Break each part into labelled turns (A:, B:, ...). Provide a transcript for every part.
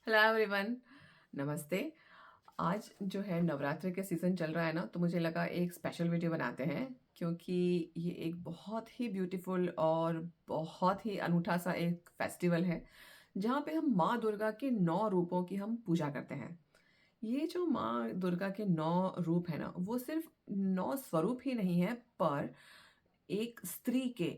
A: Hello everyone. नमस्ते। आज जो है नवरात्रि के सीज़न चल रहा है ना, तो मुझे लगा एक स्पेशल वीडियो बनाते हैं क्योंकि ये एक बहुत ही ब्यूटीफुल और बहुत ही अनूठा सा एक फेस्टिवल है जहाँ पे हम माँ दुर्गा के 9 रूपों की हम पूजा करते हैं। ये जो माँ दुर्गा के 9 रूप है ना, वो सिर्फ 9 स्वरूप ही नहीं है, पर एक स्त्री के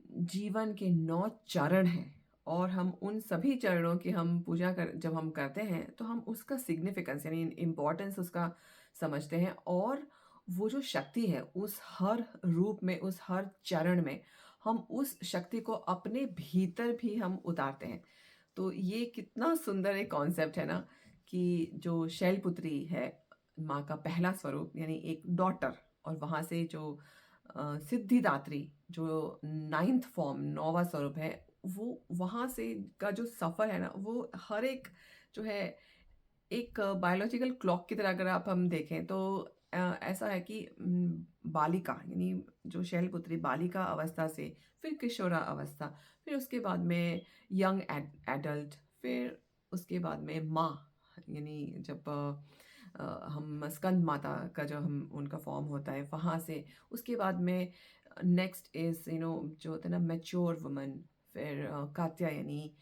A: जीवन के 9 चरण हैं और हम उन सभी चरणों की हम पूजा कर जब हम करते हैं तो हम उसका सिग्निफिकेंस यानी इम्पोर्टेंस उसका समझते हैं और वो जो शक्ति है उस हर रूप में, उस हर चरण में हम उस शक्ति को अपने भीतर भी हम उतारते हैं। तो ये कितना सुंदर एक कॉन्सेप्ट है ना कि जो शैलपुत्री है, माँ का पहला स्वरूप यानी एक डॉटर, और वहाँ से जो सिद्धिदात्री जो 9th फॉर्म 9वां स्वरूप है, वो वहाँ से का जो सफ़र है ना, वो हर एक जो है एक बायोलॉजिकल क्लॉक की तरह अगर आप हम देखें तो ऐसा है कि बालिका यानी जो शैलपुत्री बालिका अवस्था से फिर किशोरा अवस्था, फिर उसके बाद में यंग एडल्ट, फिर उसके बाद में माँ यानी जब हम स्कंद माता का जो हम उनका फॉर्म होता है वहाँ से, उसके बाद में नेक्स्ट इज़ जो होता है ना मैच्योर वुमन, फिर कात्यायनी,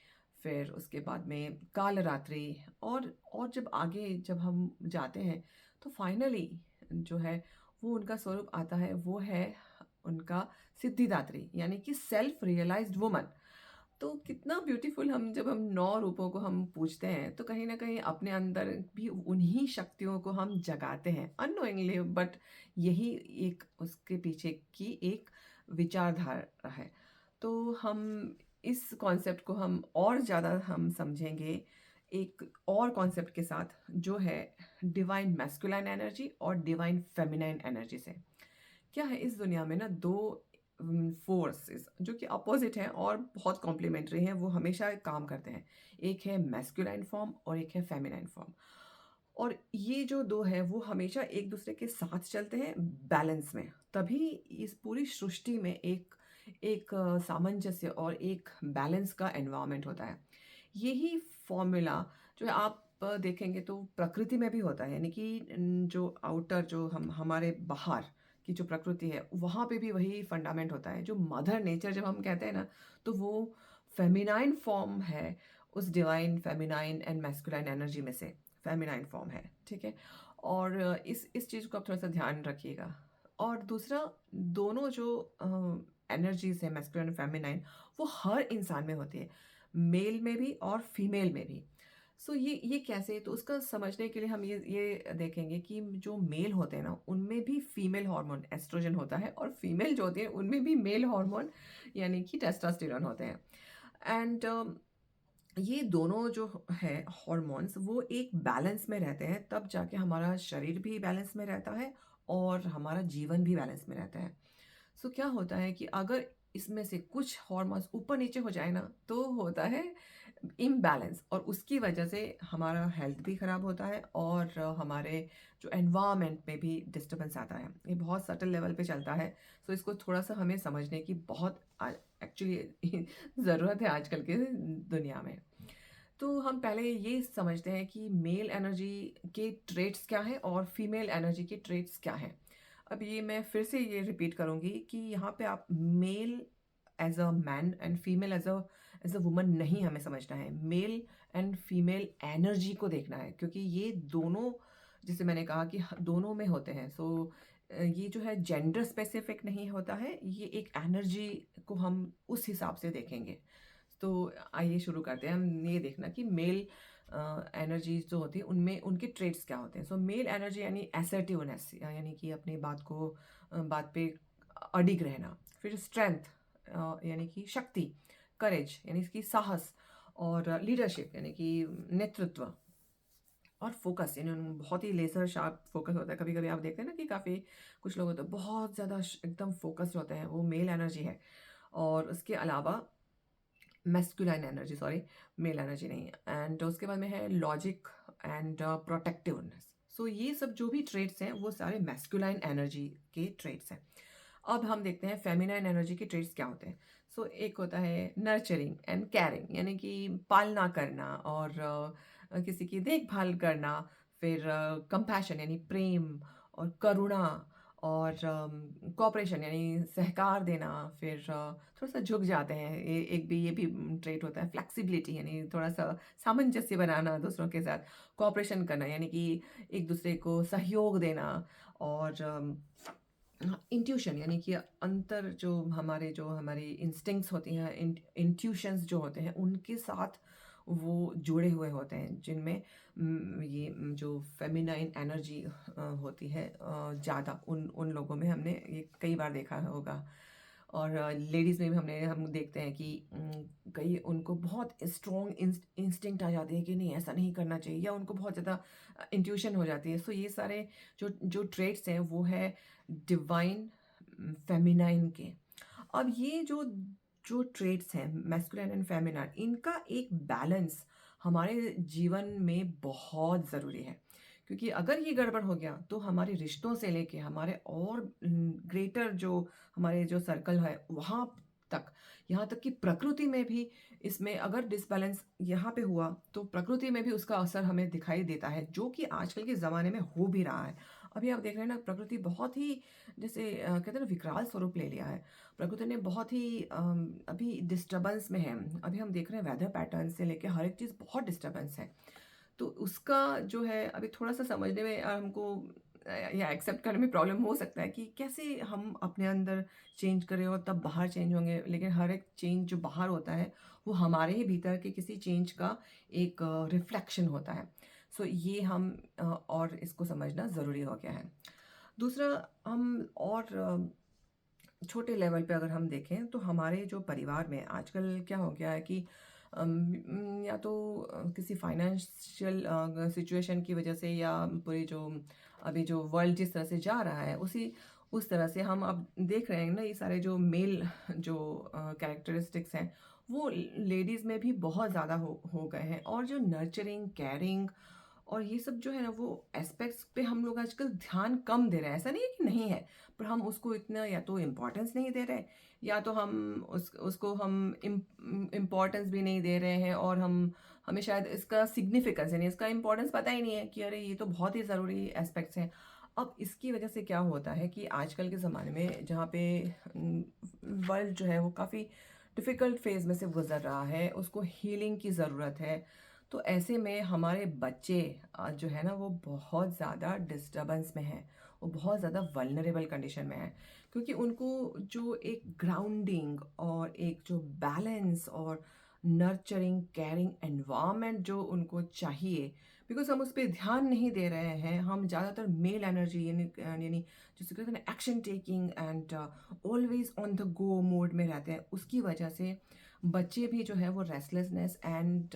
A: फिर उसके बाद में कालरात्रि, और जब आगे जब हम जाते हैं तो फाइनली जो है वो उनका स्वरूप आता है, वो है उनका सिद्धिदात्री यानी कि सेल्फ रियलाइज्ड वुमन। तो कितना ब्यूटीफुल, हम जब हम 9 रूपों को हम पूजते हैं तो कहीं न कहीं अपने अंदर भी उन्हीं शक्तियों को हम जगाते हैं अननोइंगली, बट यही एक उसके पीछे की एक विचारधारा है। तो हम इस कॉन्सेप्ट को हम और ज़्यादा हम समझेंगे एक और कॉन्सेप्ट के साथ जो है डिवाइन मैस्कुलाइन एनर्जी और डिवाइन फेमिनाइन एनर्जी से। क्या है इस दुनिया में ना 2 फोर्सेस जो कि अपोजिट हैं और बहुत कॉम्प्लीमेंट्री हैं, वो हमेशा काम करते हैं। एक है मैस्कुलाइन फॉर्म और एक है फेमिनाइन फॉर्म, और ये जो 2 हैं वो हमेशा एक दूसरे के साथ चलते हैं बैलेंस में। तभी इस पूरी सृष्टि में एक एक सामंजस्य और एक बैलेंस का एनवायरनमेंट होता है। यही फ़ॉर्मूला जो है आप देखेंगे तो प्रकृति में भी होता है, यानी कि जो आउटर जो हम हमारे बाहर की जो प्रकृति है, वहाँ पे भी वही फंडामेंट होता है। जो मदर नेचर जब हम कहते हैं ना, तो वो फेमिनाइन फॉर्म है उस divine feminine and masculine energy में से, फेमिनाइन फॉर्म है, ठीक है? और इस चीज़ को आप थोड़ा-सा ध्यान रखिएगा। और दूसरा, दोनों जो एनर्जीज़ हैं मैस्कुलाइन और फेमिनाइन, वो हर इंसान में होती है, मेल में भी और फीमेल में भी। सो ये कैसे? तो उसका समझने के लिए हम ये देखेंगे कि जो मेल होते हैं ना, उनमें भी फीमेल हार्मोन एस्ट्रोजन होता है, और फीमेल जो होती है उनमें भी मेल हार्मोन यानी कि टेस्टोस्टेरोन होते हैं। एंड ये दोनों जो है हॉर्मोन्स, वो एक बैलेंस में रहते हैं, तब जाके हमारा शरीर भी बैलेंस में रहता है और हमारा जीवन भी बैलेंस में रहता है। सो क्या होता है कि अगर इसमें से कुछ हॉर्मोन्स ऊपर नीचे हो जाए ना, तो होता है इम्बैलेंस, और उसकी वजह से हमारा हेल्थ भी ख़राब होता है और हमारे जो एनवायरनमेंट में भी डिस्टर्बेंस आता है। ये बहुत सटल लेवल पे चलता है। सो इसको थोड़ा-सा हमें समझने की बहुत एक्चुअली ज़रूरत है आजकल के दुनिया में। तो हम पहले ये समझते हैं कि मेल एनर्जी के ट्रेट्स क्या हैं और फीमेल एनर्जी के ट्रेट्स क्या हैं। अब ये मैं फिर से ये रिपीट करूँगी कि यहाँ पे आप male as a man and female as a woman नहीं हमें समझना है। मेल एंड फीमेल एनर्जी को देखना है, क्योंकि ये दोनों, जैसे मैंने कहा कि दोनों में होते हैं। सो ये जो है जेंडर स्पेसिफिक नहीं होता है, ये एक एनर्जी को हम उस हिसाब से देखेंगे। तो आइए शुरू करते हैं। हम ये देखना कि मेल एनर्जीज जो होती है उनमें उनके ट्रेड्स क्या होते हैं। सो मेल एनर्जी यानी असर्टिवनेस, यानी कि अपनी बात को बात पे अडिग रहना। फिर स्ट्रेंथ यानी कि शक्ति, करेज यानी कि साहस, और लीडरशिप यानी कि नेतृत्व, और फोकस यानी उनमें बहुत ही लेज़र शार्प फोकस होता है। कभी-कभी आप देखते हैं ना कि काफ़ी कुछ लोग होते हैं बहुत ज़्यादा एकदम फोकस्ड होते हैं, वो मेल एनर्जी है। और उसके अलावा masculine energy, sorry, mail energy नहीं है। एंड उसके बाद में है लॉजिक एंड प्रोटेक्टिवनेस। सो ये सब जो भी ट्रेट्स हैं वो सारे मैस्कुलाइन एनर्जी के ट्रेट्स हैं। अब हम देखते हैं फेमिनाइन एनर्जी के ट्रेट्स क्या होते हैं। सो एक होता है नर्चरिंग एंड केयरिंग, यानी कि पालना करना और किसी की देखभाल करना। फिर कंपैशन यानी प्रेम और करुणा और कोऑपरेशन यानी सहकार देना। फिर थोड़ा सा झुक जाते हैं, ये भी ट्रेट होता है। फ्लेक्सिबिलिटी यानी थोड़ा सा सामंजस्य बनाना दूसरों के साथ। कोऑपरेशन करना यानी कि एक दूसरे को सहयोग देना। और इंट्यूशन यानी कि अंतर जो हमारी इंस्टिंक्ट्स होती हैं, इंट्यूशंस जो होते हैं उनके साथ वो जुड़े हुए होते हैं, जिनमें जो फेमिनाइन एनर्जी होती है ज़्यादा उन उन लोगों में हमने ये कई बार देखा होगा। और लेडीज़ में भी हम देखते हैं कि कई उनको बहुत स्ट्रॉन्ग इंस्टिंक्ट आ जाती है कि नहीं ऐसा नहीं करना चाहिए, या उनको बहुत ज़्यादा इंट्यूशन हो जाती है। सो ये सारे जो जो ट्रेट्स हैं वो है डिवाइन फेमिनाइन के। अब ये जो जो ट्रेट्स हैं मैस्कुलिन एंड फेमिनाइन, इनका एक बैलेंस हमारे जीवन में बहुत ज़रूरी है। क्योंकि अगर ये गड़बड़ हो गया तो हमारे रिश्तों से लेके हमारे और ग्रेटर जो हमारे जो सर्कल है वहाँ तक, यहाँ तक कि प्रकृति में भी इसमें अगर डिसबैलेंस यहाँ पे हुआ तो प्रकृति में भी उसका असर हमें दिखाई देता है, जो कि आजकल के ज़माने में हो भी रहा है। अभी आप देख रहे हैं ना, प्रकृति बहुत ही जैसे कहते हैं ना विकराल स्वरूप ले लिया है। प्रकृति ने बहुत ही अभी डिस्टर्बेंस में है। अभी हम देख रहे हैं वेदर पैटर्न से लेके हर एक चीज़ बहुत डिस्टर्बेंस है। तो उसका जो है अभी थोड़ा-सा समझने में हमको या एक्सेप्ट करने में प्रॉब्लम हो सकता है कि कैसे हम अपने अंदर चेंज करें और तब बाहर चेंज होंगे। लेकिन हर एक चेंज जो बाहर होता है, वो हमारे ही भीतर के किसी चेंज का एक रिफ्लेक्शन होता है। सो ये हम और इसको समझना ज़रूरी हो गया है। दूसरा, हम और छोटे लेवल पे अगर हम देखें तो हमारे जो परिवार में आजकल क्या हो गया है कि या तो किसी फाइनेंशियल सिचुएशन की वजह से, या पूरी जो अभी जो वर्ल्ड जिस तरह से जा रहा है उसी उस तरह से हम अब देख रहे हैं ना, ये सारे जो मेल जो कैरेक्टरिस्टिक्स हैं वो लेडीज़ में भी बहुत ज़्यादा हो गए हैं। और जो नर्चरिंग केयरिंग और ये सब जो है ना वो एस्पेक्ट्स पे हम लोग आजकल ध्यान कम दे रहे हैं। ऐसा नहीं है कि नहीं है, पर हम उसको इतना या तो इम्पोर्टेंस नहीं दे रहे, या तो हम उसको हम इम्पोर्टेंस भी नहीं दे रहे हैं, और हमें शायद इसका सिग्निफिकेंस यानी इसका इम्पोर्टेंस पता ही नहीं है कि अरे ये तो बहुत ही ज़रूरी एस्पेक्ट्स हैं। अब इसकी वजह से क्या होता है कि आजकल के ज़माने में जहाँ पे वर्ल्ड जो है वो काफ़ी डिफ़िकल्ट फेज़ में से गुजर रहा है, उसको हीलिंग की ज़रूरत है। तो ऐसे में हमारे बच्चे जो है ना वो बहुत ज़्यादा डिस्टर्बेंस में हैं, वो बहुत ज़्यादा वल्नरेबल कंडीशन में है। क्योंकि उनको जो एक ग्राउंडिंग और एक जो बैलेंस और नर्चरिंग केयरिंग एनवायरनमेंट जो उनको चाहिए, बिकॉज हम उस पर ध्यान नहीं दे रहे हैं। हम ज़्यादातर मेल एनर्जी यानी जिसे कहते हैं ना action taking and always on the go mode में रहते हैं, उसकी वजह से बच्चे भी जो है वो रेस्टलेसनेस एंड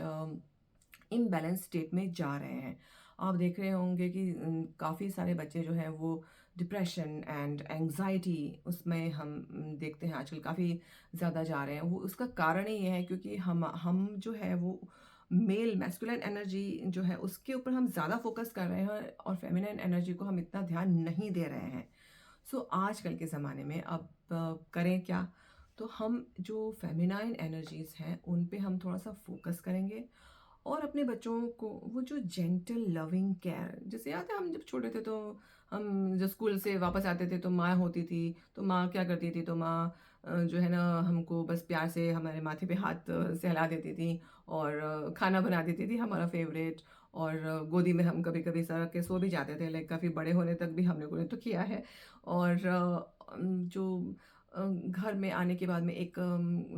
A: इम्बैलेंस स्टेट में जा रहे हैं। आप देख रहे होंगे कि काफ़ी सारे बच्चे जो हैं वो डिप्रेशन एंड एंग्जाइटी उसमें हम देखते हैं आजकल काफ़ी ज़्यादा जा रहे हैं। वो उसका कारण ही ये है क्योंकि हम जो है वो मेल मैस्कुलिन एनर्जी जो है उसके ऊपर हम ज़्यादा फोकस कर रहे हैं, और फेमिनिन एनर्जी को हम इतना ध्यान नहीं दे रहे हैं। सो आजकल के ज़माने में अब करें क्या? तो हम जो फेमिनाइन एनर्जीज़ हैं उन पे हम थोड़ा सा फोकस करेंगे, और अपने बच्चों को वो जो जेंटल लविंग केयर, जैसे याद है हम जब छोटे थे तो हम जब स्कूल से वापस आते थे तो माँ होती थी, तो माँ क्या करती थी, तो माँ जो है ना हमको बस प्यार से हमारे माथे पे हाथ सहला देती थी, और खाना बना देती थी हमारा फेवरेट, और गोदी में हम कभी कभी सर के सो भी जाते थे, लाइक काफ़ी बड़े होने तक भी हम लोगों ने तो किया है। और जो घर में आने के बाद में एक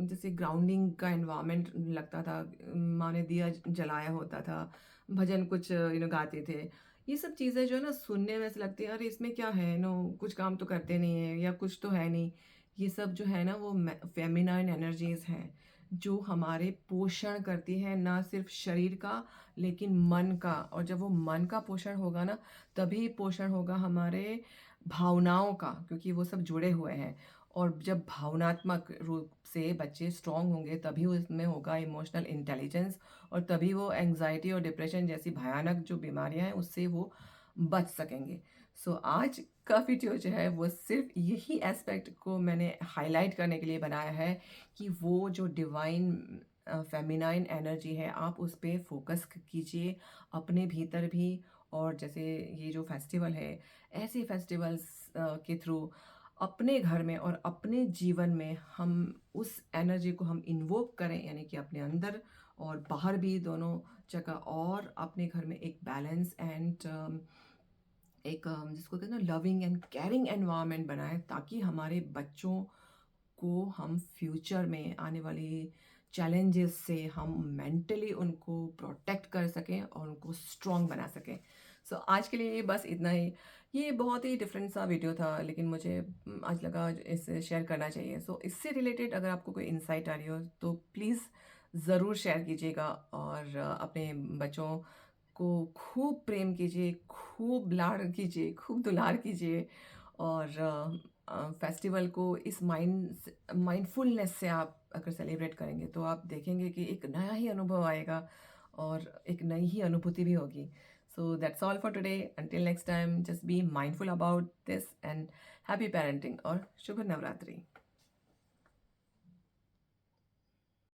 A: जैसे ग्राउंडिंग का एनवायरनमेंट लगता था। माँ ने दिया जलाया होता था, भजन कुछ गाते थे। ये सब चीज़ें जो है ना सुनने में ऐसे लगती है, अरे इसमें क्या है, नो कुछ काम तो करते नहीं है या कुछ तो है नहीं। ये सब जो है ना वो फेमिनाइन एनर्जीज हैं जो हमारे पोषण करती है, ना सिर्फ शरीर का लेकिन मन का। और जब वो मन का पोषण होगा ना, तभी पोषण होगा हमारे भावनाओं का, क्योंकि वो सब जुड़े हुए हैं। और जब भावनात्मक रूप से बच्चे स्ट्रांग होंगे तभी उसमें होगा इमोशनल इंटेलिजेंस, और तभी वो एंजाइटी और डिप्रेशन जैसी भयानक जो बीमारियां हैं उससे वो बच सकेंगे। सो आज का वीडियो जो है वो सिर्फ यही एस्पेक्ट को मैंने हाईलाइट करने के लिए बनाया है कि वो जो डिवाइन फेमिनाइन एनर्जी है आप उस पे फोकस कीजिए अपने भीतर भी। और जैसे ये जो फेस्टिवल है, ऐसे फेस्टिवल्स के थ्रू अपने घर में और अपने जीवन में हम उस एनर्जी को हम इन्वोक करें, यानी कि अपने अंदर और बाहर भी दोनों जगह, और अपने घर में एक बैलेंस एंड एक जिसको कहते हैं ना लविंग एंड केयरिंग एनवायरनमेंट बनाएं, ताकि हमारे बच्चों को हम फ्यूचर में आने वाली चैलेंजेस से हम मेंटली उनको प्रोटेक्ट कर सकें और उनको स्ट्रॉन्ग बना सकें। सो आज के लिए बस इतना ही। ये बहुत ही डिफरेंट सा वीडियो था, लेकिन मुझे आज लगा इसे शेयर करना चाहिए। सो इससे रिलेटेड अगर आपको कोई इंसाइट आ रही हो तो प्लीज़ ज़रूर शेयर कीजिएगा, और अपने बच्चों को खूब प्रेम कीजिए, खूब लाड़ कीजिए, खूब दुलार कीजिए। और फेस्टिवल को इस माइंडफुलनेस से आप अगर सेलिब्रेट करेंगे तो आप देखेंगे कि एक नया ही अनुभव आएगा और एक नई ही अनुभूति भी होगी। So that's all for today, until next time, just be mindful about this and happy parenting और शुभ नवरात्रि।